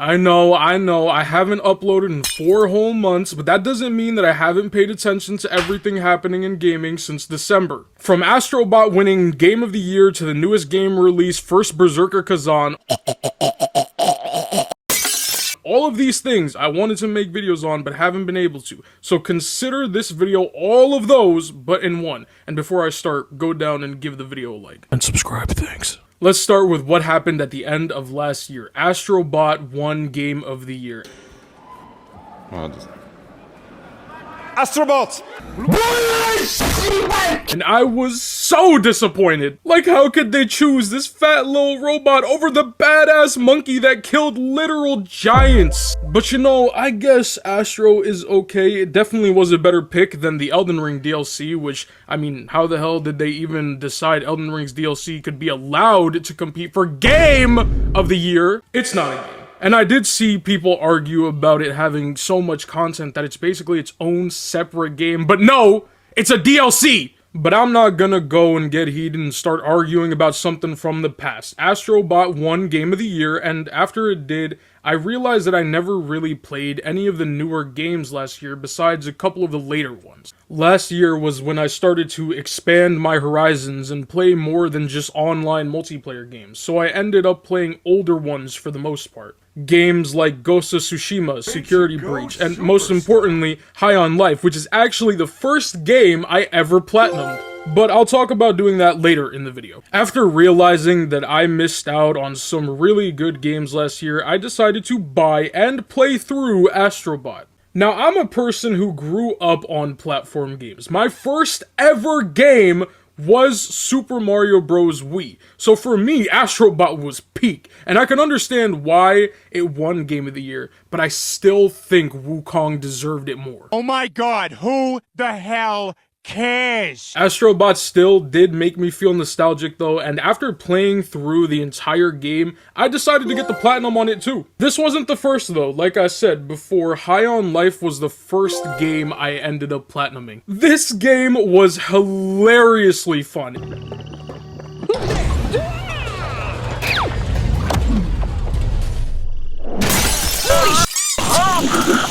I know, I haven't uploaded in 4 whole months, but that doesn't mean that I haven't paid attention to everything happening in gaming since December. From Astrobot winning Game of the Year to the newest game release, First Berserker Kazan. All of these things I wanted to make videos on, but haven't been able to. So consider this video all of those, but in one. And before I start, go down and give the video a like. And subscribe, thanks. Let's start with what happened at the end of last year. Astrobot won Game of the Year. Astrobot! And I was so disappointed. Like, how could they choose this fat little robot over the badass monkey that killed literal giants? But you know, I guess Astro is okay. It definitely was a better pick than the Elden Ring DLC, which, I mean, how the hell did they even decide Elden Ring's DLC could be allowed to compete for Game of the Year? It's not a game. And I did see people argue about it having so much content that it's basically its own separate game, but no, it's a DLC! But I'm not gonna go and get heated and start arguing about something from the past. Astrobot won Game of the Year, and after it did, I realized that I never really played any of the newer games last year besides a couple of the later ones. Last year was when I started to expand my horizons and play more than just online multiplayer games, so I ended up playing older ones for the most part. Games like Ghost of Tsushima, Security Breach, and most importantly, High on Life, which is actually the first game I ever platinumed. But I'll talk about doing that later in the video. After realizing that I missed out on some really good games last year, I decided to buy and play through Astrobot. Now, I'm a person who grew up on platform games. My first ever game was Super Mario Bros. Wii. So for me, Astrobot was peak. And I can understand why it won Game of the Year, but I still think Wukong deserved it more. Oh my god, who the hell cares? Astrobot still did make me feel nostalgic though, and after playing through the entire game, I decided to get the platinum on it too. This wasn't the first though. Like I said before, High on Life was the first game I ended up platinuming. This game was hilariously fun.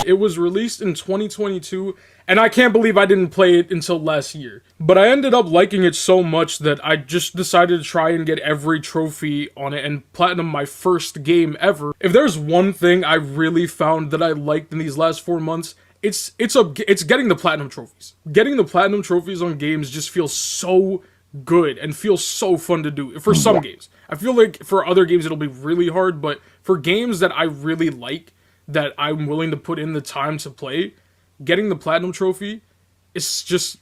It was released in 2022, and I can't believe I didn't play it until last year. But I ended up liking it so much that I just decided to try and get every trophy on it and platinum my first game ever. If there's one thing I really found that I liked in these last 4 months, it's getting the platinum trophies. Getting the platinum trophies on games just feels so good and feels so fun to do for some games. I feel like for other games it'll be really hard, but for games that I really like, that I'm willing to put in the time to play, getting the platinum trophy is just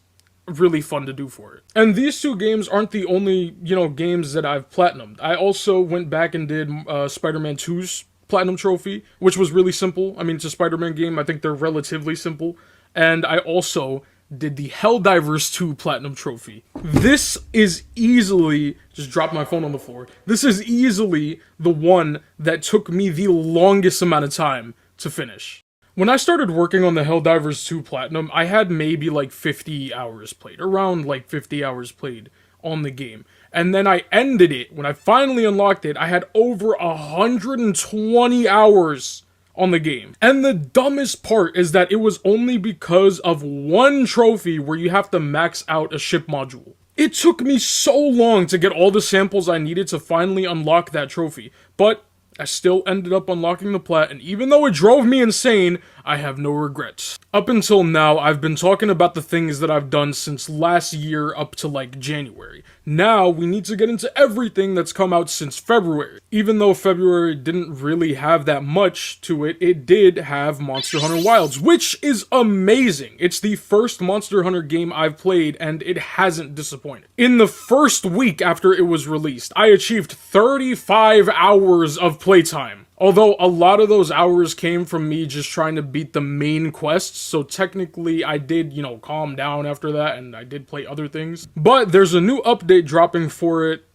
really fun to do for it. And these two games aren't the only, games that I've platinumed. I also went back and did Spider-Man 2's platinum trophy, which was really simple. I mean, it's a Spider-Man game. I think they're relatively simple. And I also did the Helldivers 2 platinum trophy. This is easily, just dropped my phone on the floor, this is easily the one that took me the longest amount of time to finish. When I started working on the Helldivers 2 platinum, I had maybe like 50 hours played, around like 50 hours played on the game. And then I ended it, when I finally unlocked it, I had over 120 hours on the game. And the dumbest part is that it was only because of one trophy where you have to max out a ship module. It took me so long to get all the samples I needed to finally unlock that trophy, but I still ended up unlocking the plat, and even though it drove me insane, I have no regrets. Up until now, I've been talking about the things that I've done since last year up to like January. Now, we need to get into everything that's come out since February. Even though February didn't really have that much to it, it did have Monster Hunter Wilds, which is amazing. It's the first Monster Hunter game I've played, and it hasn't disappointed. In the first week after it was released, I achieved 35 hours of playtime. Although a lot of those hours came from me just trying to beat the main quests, so technically I did, calm down after that, and I did play other things. But there's a new update dropping for it.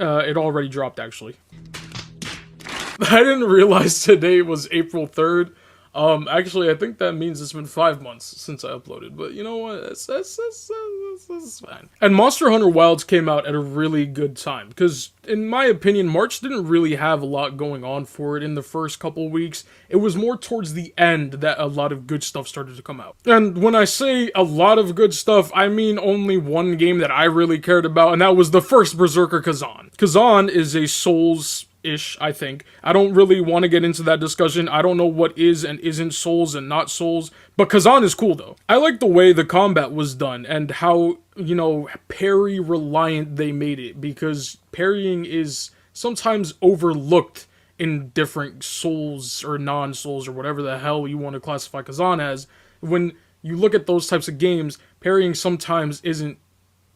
It already dropped, actually. I didn't realize today was April 3rd. Actually, I think that means it's been 5 months since I uploaded, but you know what? That's fine. And Monster Hunter Wilds came out at a really good time, because in my opinion, March didn't really have a lot going on for it in the first couple weeks. It was more towards the end that a lot of good stuff started to come out. And when I say a lot of good stuff, I mean only one game that I really cared about, and that was the first Berserker Kazan. Kazan is a Souls-ish, I think. I don't really want to get into that discussion. I don't know what is and isn't Souls and not Souls, but Kazan is cool though. I like the way the combat was done and how, parry reliant they made it, because parrying is sometimes overlooked in different Souls or non-Souls or whatever the hell you want to classify Kazan as. When you look at those types of games, parrying sometimes isn't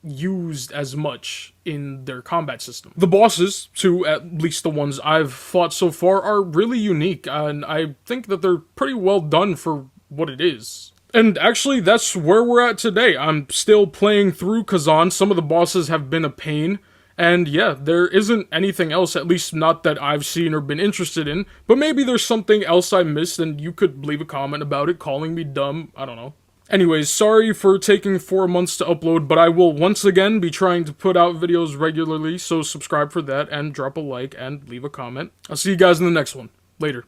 used as much in their combat system. The bosses, too, at least the ones I've fought so far, are really unique, and I think that they're pretty well done for what it is. And actually, that's where we're at today. I'm still playing through Kazan. Some of the bosses have been a pain, and yeah, there isn't anything else, at least not that I've seen or been interested in, but maybe there's something else I missed, and you could leave a comment about it, calling me dumb, I don't know. Anyways, sorry for taking 4 months to upload, but I will once again be trying to put out videos regularly, so subscribe for that, and drop a like, and leave a comment. I'll see you guys in the next one. Later.